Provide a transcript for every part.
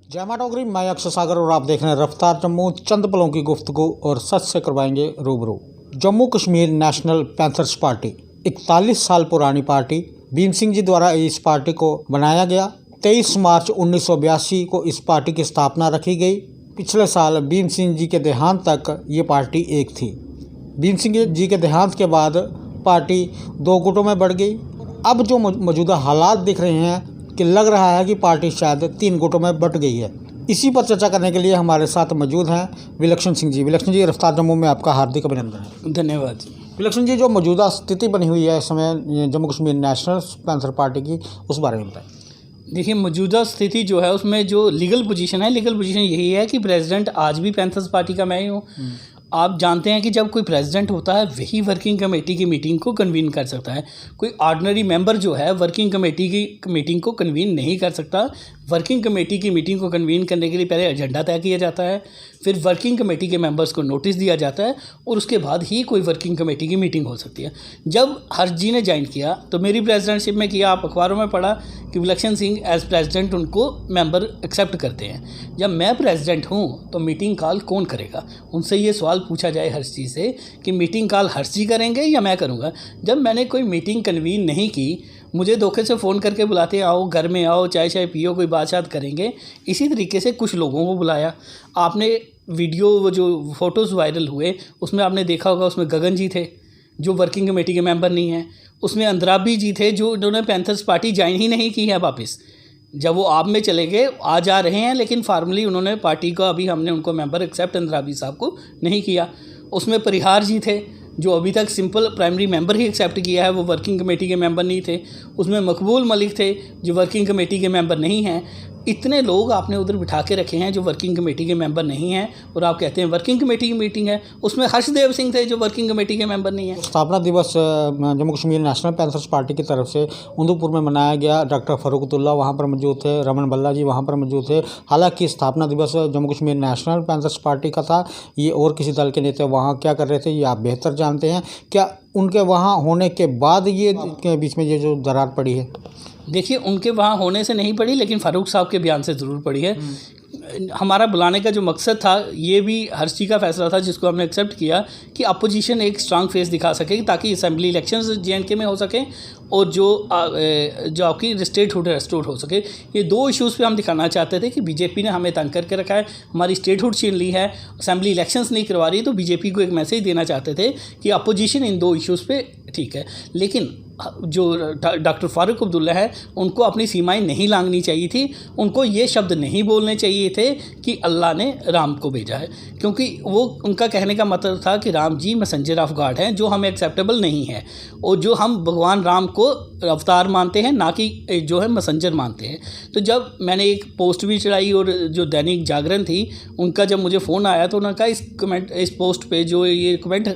जय माता डोगरी, मैं अक्षय सागर और आप देख रहे हैं रफ्तार जम्मू। चंद पलों की गुफ्तगू और सच से करवाएंगे रूबरू। Jammu Kashmir national panthers party 41 साल पुरानी पार्टी, भीम सिंह जी द्वारा इस पार्टी को बनाया गया। 23 मार्च 1982 को इस पार्टी की स्थापना रखी गई। पिछले साल भीम सिंह जी के देहांत तक ये पार्टी एक थी। भीम सिंह जी के देहांत के बाद पार्टी 2 गुटों में बढ़ गई। अब जो मौजूदा हालात दिख रहे हैं कि लग रहा है कि पार्टी शायद 3 गुटों में बट गई है। इसी पर चर्चा करने के लिए हमारे साथ मौजूद हैं विलक्षण सिंह जी। विलक्षण जी, रफ्तार जम्मू में आपका हार्दिक अभिनंदन है। धन्यवाद। विलक्षण जी, जो मौजूदा स्थिति बनी हुई है इस समय Jammu Kashmir national panther party की, उस बारे में बताएं। देखिए, मौजूदा स्थिति जो है उसमें जो लीगल पोजीशन यही है कि प्रेसिडेंट आज भी पैंथर्स पार्टी का मैं ही हूँ। आप जानते हैं कि जब कोई प्रेसिडेंट होता है वही वर्किंग कमेटी की मीटिंग को कन्वीन कर सकता है। कोई ऑर्डिनरी मेंबर जो है वर्किंग कमेटी की मीटिंग को कन्वीन नहीं कर सकता। वर्किंग कमेटी की मीटिंग को कन्वीन करने के लिए पहले एजेंडा तय किया जाता है, फिर वर्किंग कमेटी के मेंबर्स को नोटिस दिया जाता है और उसके बाद ही कोई वर्किंग कमेटी की मीटिंग हो सकती है। जब हर्ष जी ने ज्वाइन किया तो मेरी प्रेसिडेंटशिप में किया, आप अखबारों में पढ़ा कि विलक्षण सिंह एज प्रेसिडेंट उनको मेंबर एक्सेप्ट करते हैं। जब मैं प्रेसिडेंट हूँ तो मीटिंग कॉल कौन करेगा? उनसे ये सवाल पूछा जाए हर्ष जी से कि मीटिंग कॉल हर्ष जी करेंगे या मैं करूँगा। जब मैंने कोई मीटिंग कन्वीन नहीं की, मुझे धोखे से फ़ोन करके बुलाते, आओ घर में आओ, चाय शाय पियो, कोई बात करेंगे। इसी तरीके से कुछ लोगों को बुलाया। आपने वीडियो, वो जो फ़ोटोज़ वायरल हुए उसमें आपने देखा होगा, उसमें गगन जी थे जो वर्किंग कमेटी के मेंबर नहीं हैं। उसमें अंद्राबी जी थे जो उन्होंने पैंथर्स पार्टी ज्वाइन ही नहीं की है वापस। जब वो आप में चले गए, आज आ रहे हैं, लेकिन फार्मली उन्होंने पार्टी को अभी हमने उनको मेंबर एक्सेप्ट अंद्राबी साहब को नहीं किया। उसमें परिहार जी थे जो अभी तक सिंपल प्राइमरी मेंबर ही एक्सेप्ट किया है, वो वर्किंग कमेटी के मेंबर नहीं थे। उसमें मकबूल मलिक थे जो वर्किंग कमेटी के मेंबर नहीं हैं। इतने लोग आपने उधर बिठा के रखे हैं जो वर्किंग कमेटी के मेंबर नहीं हैं और आप कहते हैं वर्किंग कमेटी की मीटिंग है। उसमें हर्षदेव सिंह थे जो वर्किंग कमेटी के मेंबर नहीं हैं। स्थापना दिवस Jammu Kashmir national panthers party की तरफ से उधमपुर में मनाया गया। डॉक्टर फारूक अब्दुल्ला वहाँ पर मौजूद थे, रमन बल्ला जी वहाँ पर मौजूद थे। हालांकि स्थापना दिवस Jammu Kashmir national panthers party का था, ये और किसी दल के नेता वहाँ क्या कर रहे थे ये आप बेहतर जानते हैं। क्या उनके वहाँ होने के बाद ये के बीच में ये जो दरार पड़ी है? देखिए, उनके वहाँ होने से नहीं पड़ी, लेकिन फारूक साहब के बयान से ज़रूर पड़ी है। हमारा बुलाने का जो मकसद था ये भी हर्ष जी का फैसला था, जिसको हमने एक्सेप्ट किया कि अपोजिशन एक स्ट्रांग फेस दिखा सके ताकि असेंबली इलेक्शंस JNK में हो सकें और जो आपकी स्टेटहुड रेस्टोर हो सके। ये 2 इश्यूज़ पे हम दिखाना चाहते थे कि बीजेपी ने हमें तंग करके रखा है, हमारी स्टेटहुड छीन ली है, असेंबली इलेक्शंस नहीं करवा रही। तो बीजेपी को एक मैसेज देना चाहते थे कि अपोजिशन इन 2 इश्यूज़ पे ठीक है, लेकिन जो डॉक्टर फारूक अब्दुल्ला है उनको अपनी सीमाएं नहीं लांघनी चाहिए थी। उनको ये शब्द नहीं बोलने चाहिए थे कि अल्लाह ने राम को भेजा है, क्योंकि वो उनका कहने का मतलब था कि Ram ji messenger of God हैं, जो हमें एक्सेप्टेबल नहीं है और जो हम भगवान राम को अवतार मानते हैं, ना कि जो है मैसेंजर मानते हैं। तो जब मैंने एक पोस्ट भी चढ़ाई और जो दैनिक जागरण थी उनका जब मुझे फ़ोन आया तो उन्होंने कहा इस पोस्ट पे जो ये कमेंट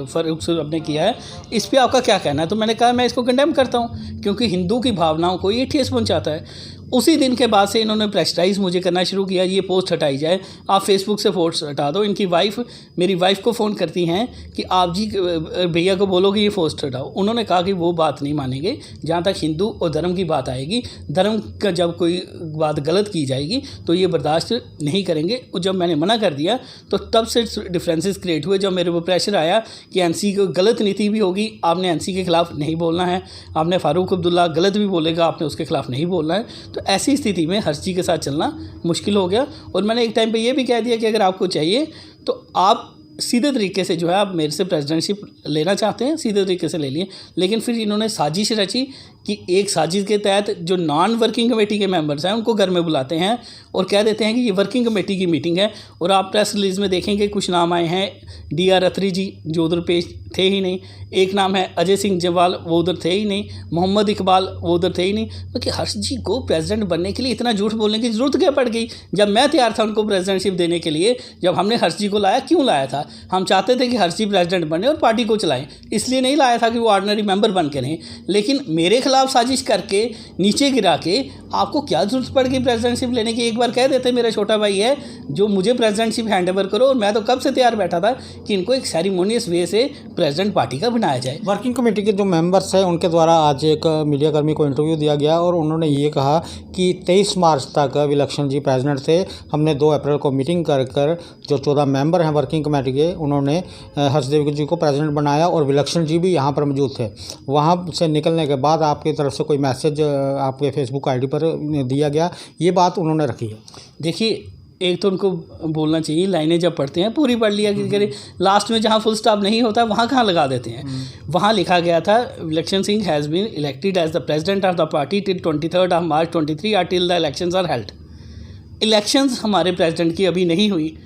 फारूक साहब ने किया है इस पर आपका क्या कहना है? तो मैंने कहा मैं इसको कंडेम करता हूँ, क्योंकि हिंदू की भावनाओं को ये ठेस पहुँचाता है। उसी दिन के बाद से इन्होंने प्रेशराइज मुझे करना शुरू किया, ये पोस्ट हटाई जाए, आप फेसबुक से पोस्ट हटा दो। इनकी वाइफ मेरी वाइफ को फ़ोन करती हैं कि आप जी भैया को बोलो कि ये पोस्ट हटाओ। उन्होंने कहा कि वो बात नहीं मानेंगे, जहाँ तक हिंदू और धर्म की बात आएगी, धर्म का जब कोई बात गलत की जाएगी तो ये बर्दाश्त नहीं करेंगे। और जब मैंने मना कर दिया तो तब से डिफरेंसेस क्रिएट हुए। जब मेरे को प्रेशर आया कि NC को गलत नीति भी होगी, आपने NC के ख़िलाफ़ नहीं बोलना है, आपने फारूक अब्दुल्ला गलत भी बोलेगा, आपने उसके ख़िलाफ़ नहीं बोलना है। तो ऐसी स्थिति में हर्ष जी के साथ चलना मुश्किल हो गया। और मैंने एक टाइम पे ये भी कह दिया कि अगर आपको चाहिए तो आप सीधे तरीके से जो है आप मेरे से प्रेसिडेंटशिप लेना चाहते हैं, सीधे तरीके से ले लिए। लेकिन फिर इन्होंने साजिश रची कि एक साजिश के तहत जो नॉन वर्किंग कमेटी के मेंबर्स हैं उनको घर में बुलाते हैं और कह देते हैं कि ये वर्किंग कमेटी की मीटिंग है। और आप प्रेस रिलीज़ में देखेंगे कुछ नाम आए हैं, DR अत्री जी जो उधर पेश थे ही नहीं, एक नाम है अजय सिंह जवाल वो उधर थे ही नहीं, मोहम्मद इकबाल वो उधर थे ही नहीं। क्योंकि हर्ष जी को प्रेसिडेंट बनने के लिए इतना झूठ बोलने की ज़रूरत क्या पड़ गई? जब मैं तैयार था उनको प्रेसिडेंटशिप देने के लिए, जब हमने हर्ष जी को लाया, क्यों लाया था? हम चाहते थे कि हर्ष जी प्रेसिडेंट बने और पार्टी को चलाएं, इसलिए नहीं लाया था कि वो ऑर्डिनरी मेंबर बन के रहें। लेकिन मेरे खिलाफ साजिश करके नीचे गिरा के आपको क्या जरूरत पड़ गई प्रेसिडेंटशिप लेने की? एक बार कह देते मेरा छोटा भाई है जो मुझे प्रेसिडेंटशिप हैंड ओवर करो, और मैं तो कब से तैयार बैठा था कि इनको एक सेरेमोनियस वे से प्रेसिडेंट पार्टी का बनाया जाए। वर्किंग कमेटी के जो मेंबर्स हैं उनके द्वारा आज एक मीडिया कर्मी को इंटरव्यू दिया गया और उन्होंने ये कहा कि 23 मार्च तक विलक्षण जी प्रेसिडेंट थे, हमने 2 अप्रैल को मीटिंग कर जो 14 मेंबर हैं वर्किंग कमेटी के, उन्होंने हर्षदेव जी को प्रेसिडेंट बनाया और विलक्षण जी भी यहाँ पर मौजूद थे। वहाँ से निकलने के बाद आपकी तरफ से कोई मैसेज आपके फेसबुक आईडी पर दिया गया, ये बात उन्होंने रखी है। देखिए, एक तो उनको बोलना चाहिए, लाइनें जब पढ़ते हैं पूरी पढ़ लिया कि लास्ट में जहाँ फुल स्टॉप नहीं होता वहाँ कहाँ लगा देते हैं। वहाँ लिखा गया था Vilakshan Singh has been elected as the president of the party till 23 March 23 और till the elections are held. Elections हमारे प्रेसिडेंट की अभी नहीं हुई।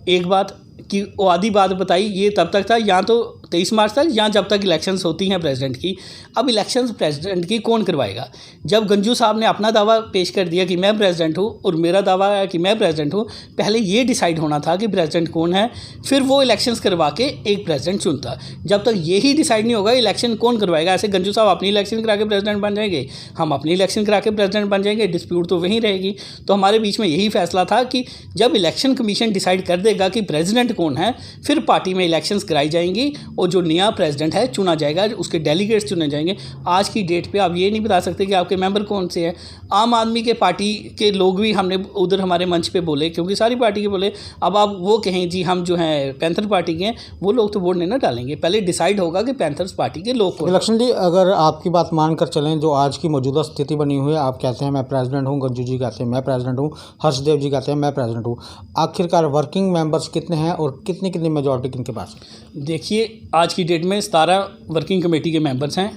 एक बात कि वो आधी बात बताई, ये तब तक था या तो 23 मार्च तक या जब तक इलेक्शंस होती हैं प्रेसिडेंट की। अब इलेक्शंस प्रेसिडेंट की कौन करवाएगा? जब गंजू साहब ने अपना दावा पेश कर दिया कि मैं प्रेसिडेंट हूँ और मेरा दावा है कि मैं प्रेसिडेंट हूँ, पहले ये डिसाइड होना था कि प्रेसिडेंट कौन है, फिर वो इलेक्शंस करवा के एक प्रेसिडेंट चुनता। जब तक यही डिसाइड नहीं होगा इलेक्शन कौन करवाएगा? ऐसे गंजू साहब अपनी इलेक्शन करा के प्रेसिडेंट बन जाएंगे, हम अपनी इलेक्शन करा के प्रेसिडेंट बन जाएंगे, डिस्प्यूट तो वहीं रहेगी। तो हमारे बीच में यही फैसला था कि जब इलेक्शन कमीशन डिसाइड कर देगा कि प्रेसिडेंट कौन है, फिर पार्टी में इलेक्शंस कराई जाएंगी और जो नया प्रेसिडेंट है चुना जाएगा, उसके डेलीगेट्स चुने जाएंगे। आज की डेट पे आप ये नहीं बता सकते कि आपके मेंबर कौन से हैं। आम आदमी के पार्टी के लोग भी हमने उधर हमारे मंच पे बोले, क्योंकि सारी पार्टी के बोले। अब आप वो कहें जी हम जो हैं पैंथर पार्टी के हैं, वो लोग तो वोट नहीं ना डालेंगे। पहले डिसाइड होगा कि पैंथर्स पार्टी के लोग को। विलक्षण जी, अगर आपकी बात मानकर चलें, जो आज की मौजूदा स्थिति बनी हुई है, आप कहते हैं मैं प्रेसिडेंट हूँ, गंजू जी कहते हैं मैं प्रेसिडेंट हूँ, हर्षदेव जी कहते हैं मैं प्रेसिडेंट हूँ, आखिरकार वर्किंग मेंबर्स कितने हैं और कितनी कितनी मेजॉरिटी किनके पास है? देखिए, आज की डेट में 17 वर्किंग कमेटी के मेंबर्स हैं,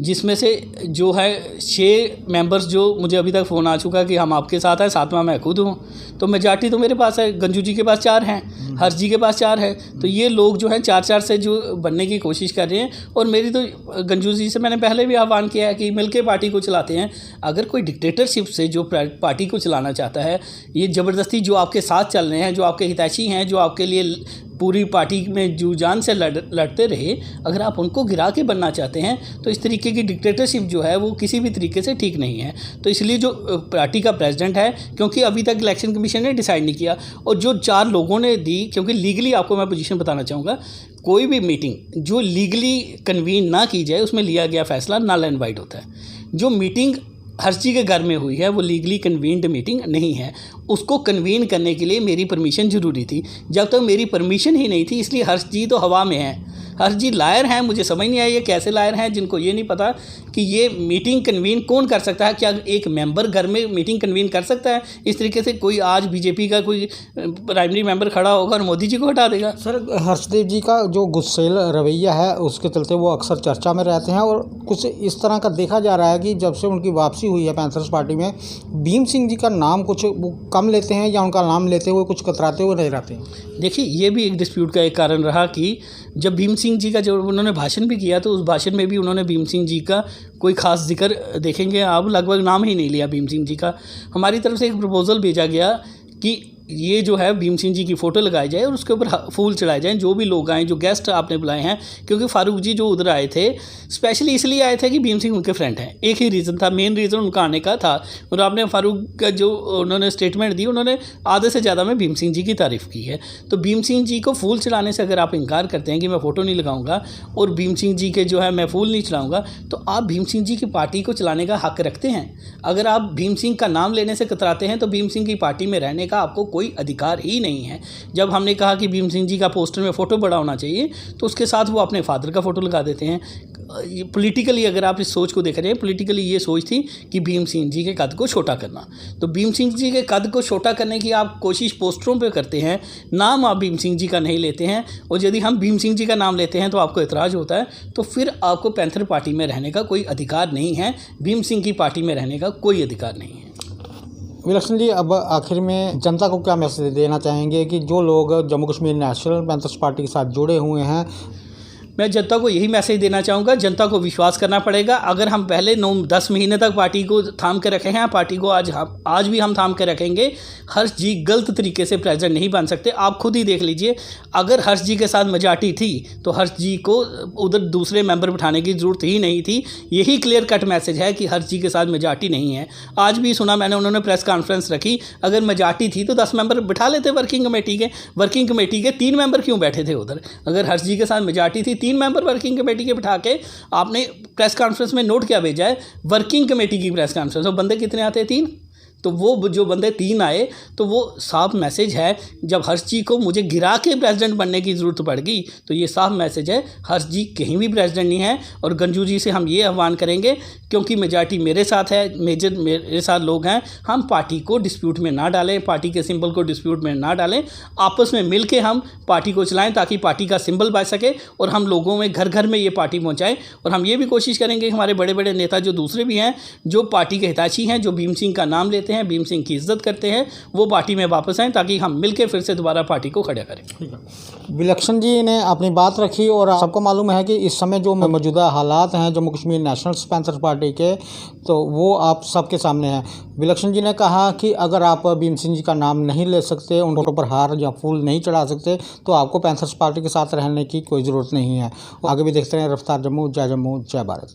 जिसमें से जो है 6 मेंबर्स जो मुझे अभी तक फ़ोन आ चुका कि हम आपके साथ हैं, 7वां मैं खुद हूँ। तो मेजॉरिटी तो मेरे पास है। गंजू जी के पास 4 हैं, हर्ष जी के पास 4 है। तो ये लोग जो हैं 4-4 से जो बनने की कोशिश कर रहे हैं। और मेरी तो गंजू जी से मैंने पहले भी आह्वान किया है कि मिलके पार्टी को चलाते हैं। अगर कोई डिक्टेटरशिप से जो पार्टी को चलाना चाहता है, ये ज़बरदस्ती जो आपके साथ चल रहे हैं, जो आपके हितैषी हैं, जो आपके लिए पूरी पार्टी में जी जान से लड़ते रहे, अगर आप उनको गिरा के बनना चाहते हैं तो इस तरीके की डिक्टेटरशिप जो है वो किसी भी तरीके से ठीक नहीं है। तो इसलिए जो पार्टी का प्रेसिडेंट है, क्योंकि अभी तक इलेक्शन कमीशन ने डिसाइड नहीं किया, और जो 4 लोगों ने दी, क्योंकि लीगली आपको मैं पोजीशन बताना चाहूँगा, कोई भी मीटिंग जो लीगली कन्वीन ना की जाए उसमें लिया गया फैसला नल एंड वाइड होता है। जो मीटिंग हर्ष जी के घर में हुई है वो लीगली कन्वीन्ड मीटिंग नहीं है। उसको कन्वीन करने के लिए मेरी परमिशन ज़रूरी थी। जब तक मेरी परमिशन ही नहीं थी, इसलिए हर्ष जी तो हवा में हैं। हर्ष जी लायर हैं, मुझे समझ नहीं आई ये कैसे लायर हैं, जिनको ये नहीं पता कि ये मीटिंग कन्वीन कौन कर सकता है। क्या एक मेंबर घर में मीटिंग कन्वीन कर सकता है? इस तरीके से कोई आज बीजेपी का कोई प्राइमरी मेंबर खड़ा होगा और मोदी जी को हटा देगा? सर, हर्षदेव जी का जो गुस्सेल रवैया है उसके चलते वो अक्सर चर्चा में रहते हैं, और कुछ इस तरह का देखा जा रहा है कि जब से उनकी वापसी हुई है पैंथर्स पार्टी में, भीम सिंह जी का नाम कुछ वो कम लेते हैं या उनका नाम लेते हुए कुछ कतराते हुए नहीं रहते हैं। देखिए, ये भी एक डिस्प्यूट का एक कारण रहा कि जब भीम सिंह जी का जब उन्होंने भाषण भी किया तो उस भाषण में भी उन्होंने भीम सिंह जी का कोई ख़ास जिक्र देखेंगे आप लगभग नाम ही नहीं लिया भीम सिंह जी का। हमारी तरफ से एक प्रपोज़ल भेजा गया कि ये जो है भीम सिंह जी की फ़ोटो लगाई जाए और उसके ऊपर फूल चढ़ाए जाएँ, जो भी लोग आएँ, जो गेस्ट आपने बुलाए हैं। क्योंकि फारूक जी जो उधर आए थे स्पेशली इसलिए आए थे कि भीम सिंह उनके फ्रेंड हैं, एक ही रीज़न था, मेन रीज़न उनका आने का था। और आपने फारूक का जो उन्होंने स्टेटमेंट दी, उन्होंने आधे से ज़्यादा में भीम सिंह जी की तारीफ़ की है। तो भीम सिंह जी को फूल चढ़ाने से अगर आप इनकार करते हैं कि मैं फ़ोटो नहीं लगाऊंगा और भीम सिंह जी के जो है मैं फूल नहीं चढ़ाऊंगा, तो आप भीम सिंह जी की पार्टी को चलाने का हक रखते हैं। अगर आप भीम सिंह का नाम लेने से कतराते हैं तो भीम सिंह की पार्टी में रहने का आपको कोई अधिकार ही नहीं है। जब हमने कहा कि भीम सिंह जी का पोस्टर में फ़ोटो बड़ा होना चाहिए, तो उसके साथ वो अपने फादर का फ़ोटो लगा देते हैं। पॉलिटिकली अगर आप इस सोच को देख रहे हैं, पॉलिटिकली ये सोच थी कि भीम सिंह जी के कद को छोटा करना। तो भीम सिंह जी के कद को छोटा करने की आप कोशिश पोस्टरों पे करते हैं, नाम आप भीम सिंह जी का नहीं लेते हैं। और यदि हम भीम सिंह जी का नाम लेते हैं तो आपको एतराज़ होता है, तो फिर आपको पैंथर पार्टी में रहने का कोई अधिकार नहीं है, भीम सिंह की पार्टी में रहने का कोई अधिकार नहीं है। विलक्षण जी, अब आखिर में जनता को क्या मैसेज देना चाहेंगे कि जो लोग Jammu Kashmir national panthers party के साथ जुड़े हुए हैं? मैं जनता को यही मैसेज देना चाहूँगा, जनता को विश्वास करना पड़ेगा। अगर हम पहले 9-10 महीने तक पार्टी को थाम के रखे हैं, पार्टी को आज भी हम थाम के रखेंगे। हर्ष जी गलत तरीके से प्रेसिडेंट नहीं बन सकते। आप खुद ही देख लीजिए, अगर हर्ष जी के साथ मेजॉरिटी थी तो हर्ष जी को उधर दूसरे मेंबर बिठाने की ज़रूरत ही नहीं थी। यही क्लियर कट मैसेज है कि हर्ष जी के साथ मेजॉरिटी नहीं है। आज भी सुना मैंने, उन्होंने प्रेस कॉन्फ्रेंस रखी, अगर मेजॉरिटी थी तो 10 मेंबर बिठा लेते वर्किंग कमेटी के 3 मेंबर क्यों बैठे थे उधर? अगर हर्ष जी के साथ मेजॉरिटी थी, 3 मेंबर वर्किंग कमेटी के बिठा के आपने प्रेस कॉन्फ्रेंस में नोट क्या भेजा है? वर्किंग कमेटी की प्रेस कॉन्फ्रेंस, और बंदे कितने आते हैं? 3। तो वो जो बंदे 3 आए, तो वो साफ मैसेज है। जब हर्ष जी को मुझे गिरा के प्रेसिडेंट बनने की ज़रूरत पड़ गई, तो ये साफ मैसेज है हर्ष जी कहीं भी प्रेसिडेंट नहीं है। और गंजू जी से हम ये आह्वान करेंगे, क्योंकि मेजॉरिटी मेरे साथ है, मेरे साथ लोग हैं, हम पार्टी को डिस्प्यूट में ना डालें, पार्टी के सिंबल को डिस्प्यूट में ना डालें, आपस में मिल के हम पार्टी को चलाएँ ताकि पार्टी का सिंबल बच सके और हम लोगों में घर घर में ये पार्टी पहुँचाएँ। और हम ये भी कोशिश करेंगे, हमारे बड़े बड़े नेता जो दूसरे भी हैं, जो पार्टी के हितैषी हैं, जो भीम सिंह का नाम लेते हैं, भीम सिंह की इज्जत करते हैं, वो पार्टी में वापस आएँ ताकि हम मिलकर फिर से दोबारा पार्टी को खड़ा करें। विलक्षण जी ने अपनी बात रखी और सबको मालूम है कि इस समय जो मौजूदा हालात हैं Jammu Kashmir national panthers party के, तो वो आप सबके सामने हैं। विलक्षण जी ने कहा कि अगर आप भीम सिंह जी का नाम नहीं ले सकते, उन पर हार या फूल नहीं चढ़ा सकते, तो आपको पैंथर्स पार्टी के साथ रहने की कोई ज़रूरत नहीं है। आगे भी देखते हैं रफ्तार जम्मू, जय भारत।